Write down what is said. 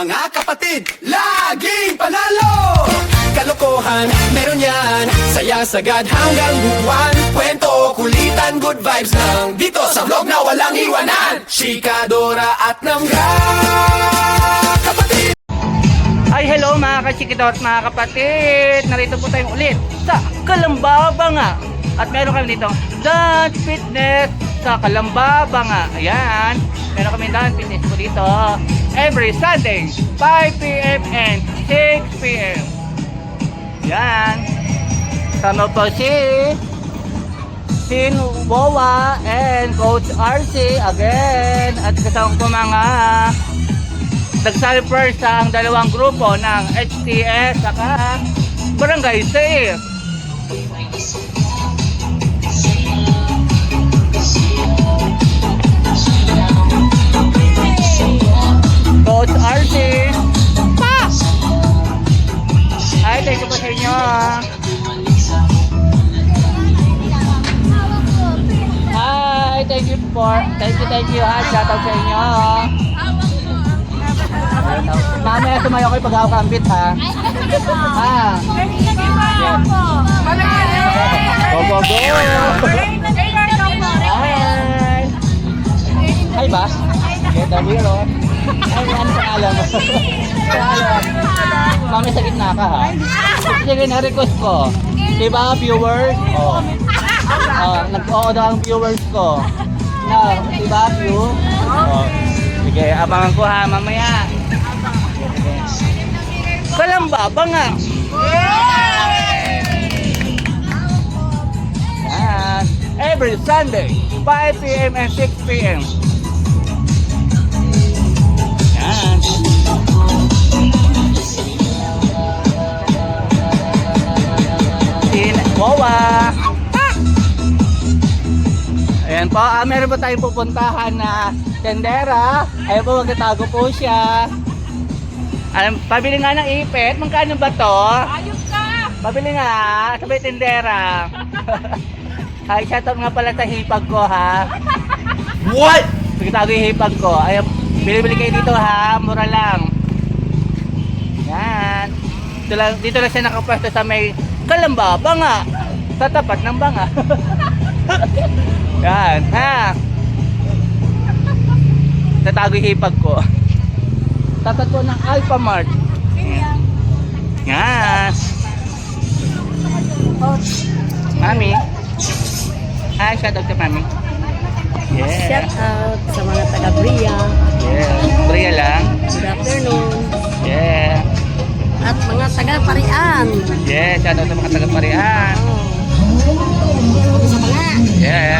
Mga kapatid, laging panalo! Kalokohan, meron yan. Saya sagad hanggang buwan. Kwento, kulitan, good vibes lang. Dito sa vlog na walang iwanan. Chikadora at Namga Kapatid. Ay, hello mga kachikidot, mga kapatid. Narito po tayong ulit sa Kalambabanga. At meron kami dito dance fitness sa Kalambabanga. Ayan, meron kami dance fitness po dito every Sunday 5 p.m. and 6 p.m. Ayan, sama po si Wowa and Coach RC again. At kasama ko mga nag-celebrate sa ang dalawang grupo ng HTS saka Barangay Safe. Coach RC pa! Ay, thank you po sa inyo. Hi, thank you ha. Shout out sa inyo. Mamaya sumayo kayo pag-awak kambit ha. Ha. Go, go, go. Hi. Hi ba? Okay, Dabiro. Ay, ano sa alam mo? Mami, sa gitna ka ha. Sige, na-request ko. Diba, viewers? Oh. Nag-oo daw ang viewers ko. Na, diba, view? Oh. Sige, abangan ko ha, mamaya. Kalambabanga. Yan. Every Sunday, 5 p.m. and 6 p.m. Yan. Wawa. Ayan po, meron po tayong pupuntahan na tendera. Ayan po, magtatago po siya. Pabili nga ng ipit. Magkano ba to? Ayos ka! Pabili nga, sabay tendera. Ay, shoutout nga pala sa hipag ko ha. What? Magtatago yung hipag ko. Ayan, bili-bili kayo dito ha, mura lang. Yan. Dito lang siya nakapwesto sa may Kalambabanga. Sa tapat ng banga. Yan, ha. Tatago yung hipag ko. Tatat ko ng Alpha Mart. Yan. Mami. Hi, shout out to Mami. Yeah. Shout out sa mga taga-Bria. Yeah. Bria lang. Good afternoon. Yeah. At mga taga-Parian. Yeah, shout out sa mga taga-Parian. Sa mga. Yeah.